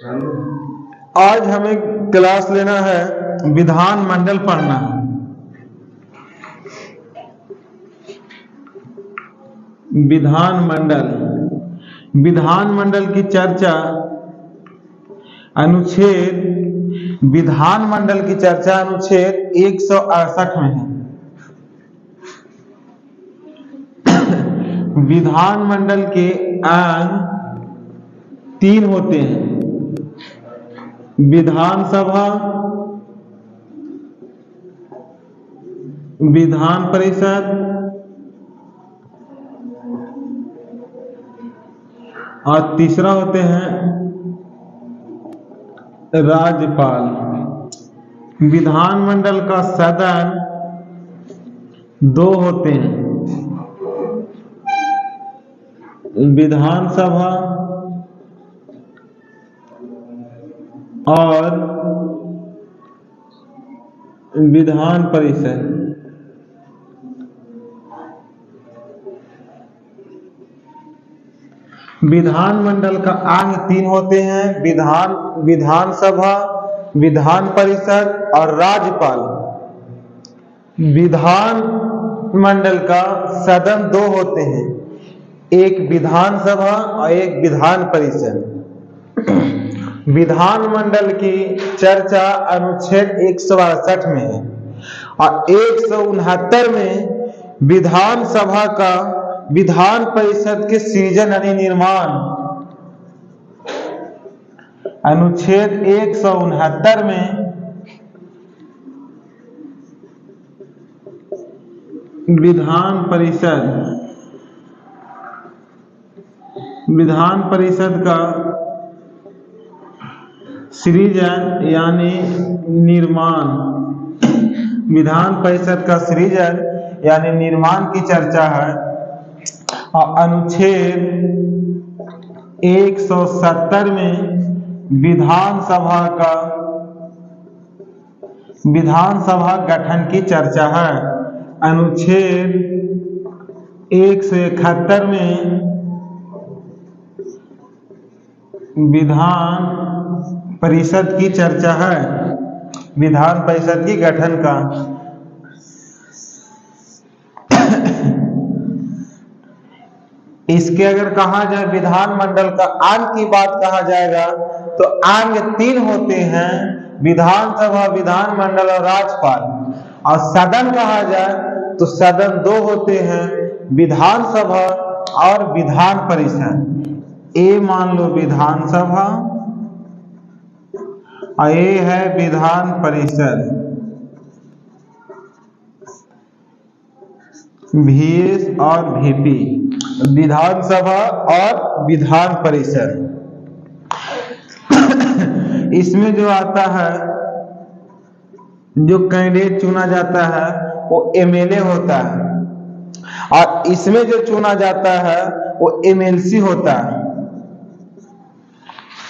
आज हमें क्लास लेना है, विधानमंडल पढ़ना है। विधानमंडल की चर्चा विधानमंडल की चर्चा अनुच्छेद 168 में है। विधानमंडल के अंग 3 होते हैं: विधानसभा, विधान परिषद और तीसरा होते हैं राज्यपाल। विधानमंडल का सदन 2 होते हैं: विधानसभा और विधान परिषद। विधानमंडल का अंग 3 होते हैं: विधानसभा, विधान परिषद और राज्यपाल। विधानमंडल का सदन 2 होते हैं: एक विधानसभा और एक विधान परिषद। विधानमंडल की चर्चा अनुच्छेद 168 में है और 169 में विधानसभा का विधान परिषद के सृजन यानी निर्माण। अनुच्छेद 169 में विधान परिषद का सृजन यानी निर्माण। विधान परिषद का सृजन यानी निर्माण की चर्चा है और अनुच्छेद 170 में विधानसभा गठन की चर्चा है। अनुच्छेद 171 में विधान परिषद की चर्चा है, विधान परिषद की गठन का। इसके अगर कहा जाए विधानमंडल का अंग की बात कहा जाएगा तो अंग 3 होते हैं: विधानसभा, विधानमंडल और राज्यपाल। और सदन कहा जाए तो सदन 2 होते हैं: विधानसभा और विधान परिषद। ए मान लो विधानसभा और ये है विधान परिषद। VS और VP, विधानसभा और विधान परिषद। इसमें जो आता है, जो कैंडिडेट चुना जाता है वो MLA होता है और इसमें जो चुना जाता है वो MLC होता है।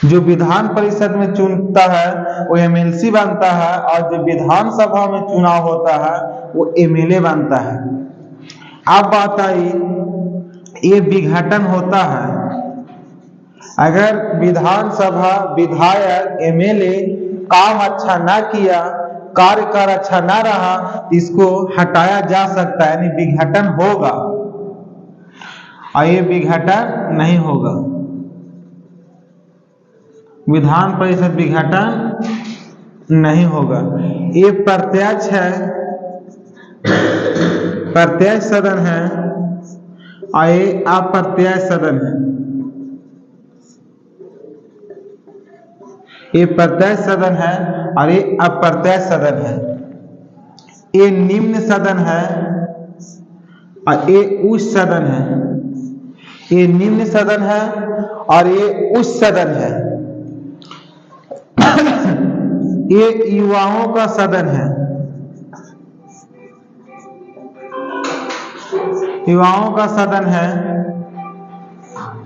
जो विधान परिषद में चुनता है वो MLC बनता है और जो विधानसभा में चुनाव होता है वो MLA बनता है। अब बात आई, ये विघटन होता है। अगर विधानसभा विधायक MLA काम अच्छा ना किया, कार्यकाल अच्छा ना रहा, इसको हटाया जा सकता है, यानी विघटन होगा और ये विघटन नहीं होगा। विधान परिषद विघटन नहीं होगा। ये प्रत्यक्ष है, प्रत्यक्ष सदन है और ये अप्रत्यक्ष सदन है। ये प्रत्यक्ष सदन है और ये अप्रत्यक्ष सदन है। ये निम्न सदन है और ये उच्च सदन है। ये निम्न सदन है और ये उच्च सदन है। ये युवाओं का सदन है, युवाओं का सदन है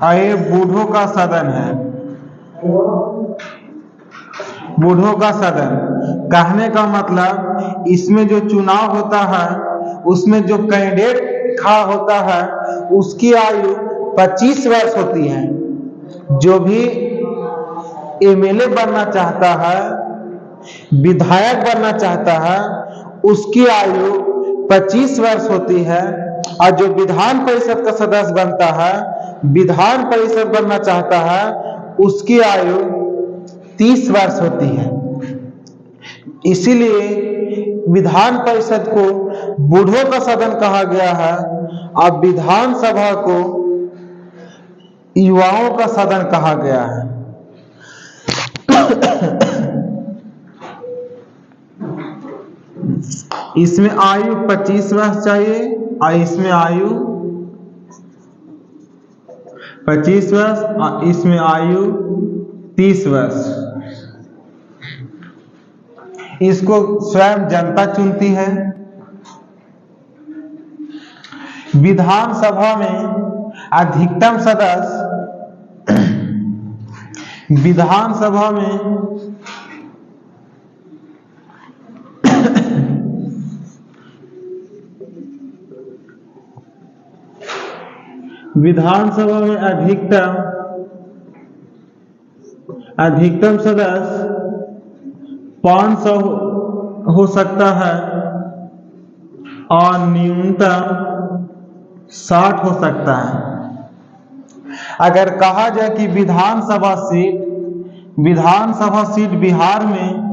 और ये बूढ़ों का सदन है। बूढ़ों का सदन कहने का मतलब, इसमें जो चुनाव होता है उसमें जो कैंडिडेट खड़ा होता है उसकी आयु 25 वर्ष होती है। जो भी एमएलए बनना चाहता है, विधायक बनना चाहता है, उसकी आयु 25 वर्ष होती है। और जो विधान परिषद का सदस्य बनता है, विधान परिषद बनना चाहता है, उसकी आयु 30 वर्ष होती है। इसीलिए विधान परिषद को बूढ़ों का सदन कहा गया है और विधानसभा को युवाओं का सदन कहा गया है। इसमें आयु 25 वर्ष चाहिए और इसमें आयु 25 वर्ष और इसमें आयु 30 वर्ष। इसको स्वयं जनता चुनती है। विधानसभा में अधिकतम सदस्य विधानसभा में अधिकतम सदस्य 500 हो सकता है और न्यूनतम 60 हो सकता है। अगर कहा जाए कि विधानसभा सीट बिहार में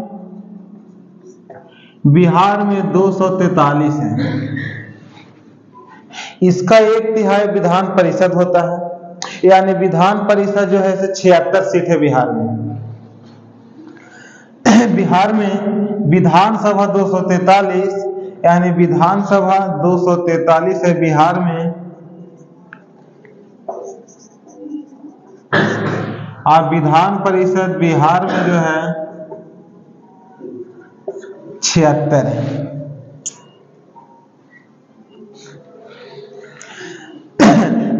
243 है। इसका 1/3 विधान परिषद होता है, यानी विधान परिषद जो है 76 सीट है बिहार में। बिहार में विधानसभा 243, यानी विधानसभा 243 है बिहार में, और विधान परिषद बिहार में जो है 76 है।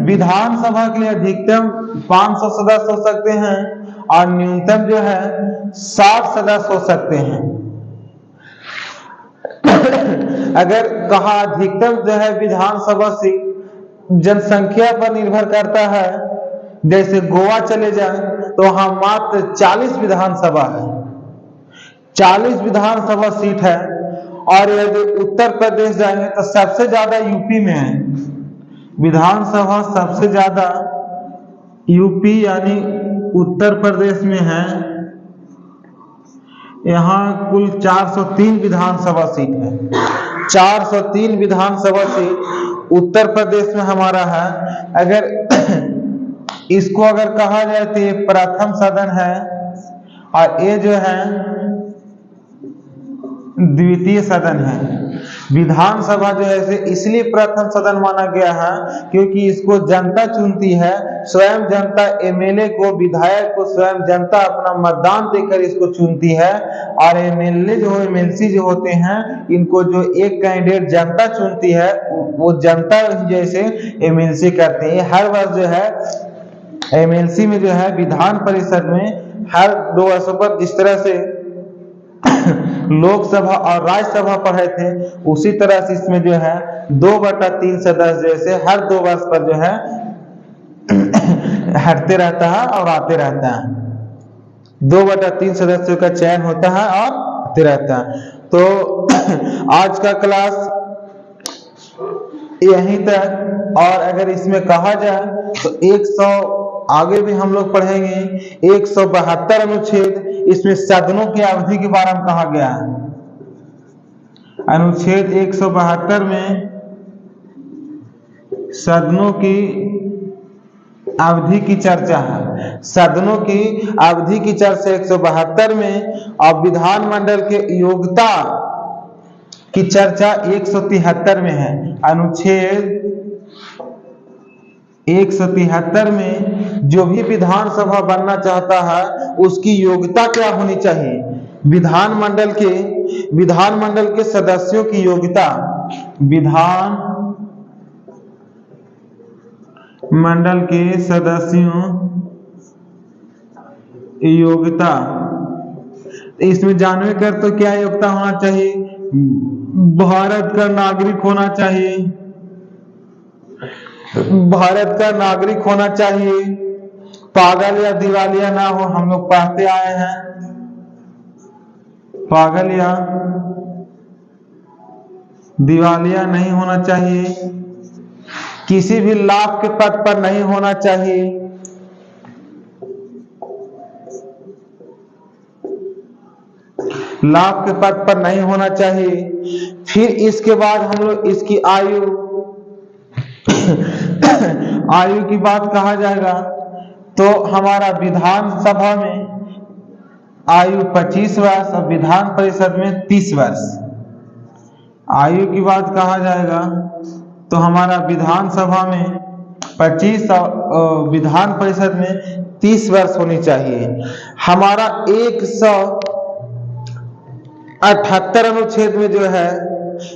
विधानसभा के लिए अधिकतम 500 सदस्य हो सकते हैं और न्यूनतम जो है 60 सदस्य हो सकते हैं। अगर कहा अधिकतम जो है विधानसभा सीट जनसंख्या पर निर्भर करता है, जैसे गोवा चले जाए तो वहां मात्र 40 विधानसभा है, 40 विधानसभा सीट है। और यदि उत्तर प्रदेश जाएंगे तो सबसे ज्यादा यूपी में है विधानसभा, सबसे ज्यादा यूपी यानी उत्तर प्रदेश में है। यहाँ कुल 403 विधानसभा सीट है। 403 विधानसभा सीट उत्तर प्रदेश में हमारा है। अगर इसको अगर कहा जाए तो ये प्रथम सदन है और ये जो है द्वितीय सदन है। विधानसभा जो है इसलिए प्रथम सदन माना गया है क्योंकि इसको जनता चुनती है। स्वयं जनता एमएलए को, विधायक को स्वयं जनता अपना मतदान देकर इसको चुनती है। और एमएलए जो एमएलसी जो होते हैं, इनको जो एक कैंडिडेट जनता चुनती है वो जनता जैसे एमएलसी करते हैं। हर वर्ष जो है एमएलसी में जो है विधान परिषद में हर 2 वर्षों पर जिस तरह से लोकसभा और राज्यसभा पढ़े थे, उसी तरह से इसमें जो है 2/3 सदस्य जैसे हर 2 वर्ष पर जो है हटते रहता है और आते रहता है। 2/3 सदस्यों का चयन होता है और आते रहता है। तो आज का क्लास यहीं तक। और अगर इसमें कहा जाए तो 100 आगे भी हम लोग पढ़ेंगे। 172 अनुच्छेद, इसमें सदनों की अवधि के बारे में कहा गया है। अनुच्छेद 172 में सदनों की अवधि की चर्चा है। सदनों की अवधि की चर्चा 172 में, और विधानमंडल के योग्यता की चर्चा 173 में है। अनुच्छेद 173 में जो भी विधानसभा बनना चाहता है उसकी योग्यता क्या होनी चाहिए। विधानमंडल के सदस्यों की योग्यता, विधानमंडल के सदस्यों योग्यता, इसमें जानवे कर तो क्या योग्यता होना चाहिए। भारत का नागरिक होना चाहिए, भारत का नागरिक होना चाहिए, पागल या दिवालिया ना हो, हम लोग पढ़ते आए हैं। पागल या दिवालिया नहीं होना चाहिए, किसी भी लाभ के पद पर नहीं होना चाहिए, लाभ के पद पर नहीं होना चाहिए। फिर इसके बाद हम लोग इसकी आयु आयु की बात कहा जाएगा तो हमारा विधानसभा में आयु 25 वर्ष और विधान परिषद में 30 वर्ष। आयु की बात कहा जाएगा तो हमारा विधानसभा में 25 और विधान परिषद में 30 वर्ष होनी चाहिए। हमारा 178 अनुच्छेद में जो है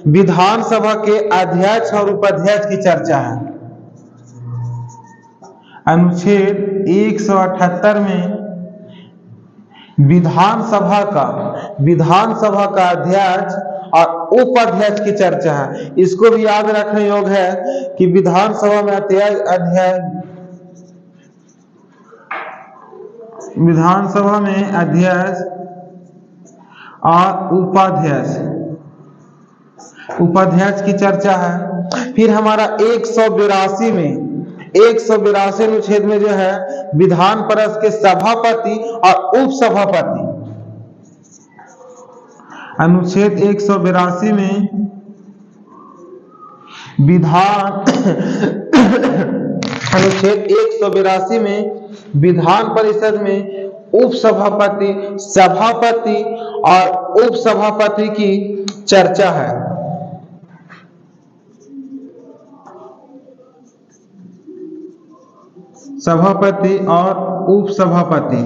विधानसभा के अध्यक्ष और उपाध्यक्ष की चर्चा है। अनुच्छेद 178 में विधानसभा का अध्यक्ष और उपाध्यक्ष की चर्चा है। इसको भी याद रखने योग्य है कि विधानसभा में अध्यक्ष और उपाध्यक्ष की चर्चा है। फिर हमारा 182 अनुच्छेद में जो है विधान परिषद के सभापति और उपसभापति। अनुच्छेद 182 में अनुच्छेद 182 में विधान परिषद में उपसभापति, सभापति और उपसभापति की चर्चा है। सभापति और उपसभापति,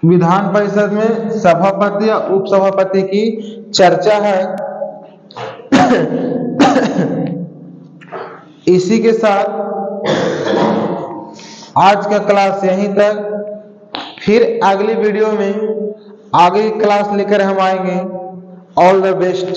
विधान परिषद में सभापति और उपसभापति की चर्चा है। इसी के साथ आज का क्लास यहीं तक। फिर अगली वीडियो में आगे की क्लास लेकर हम आएंगे। All the best.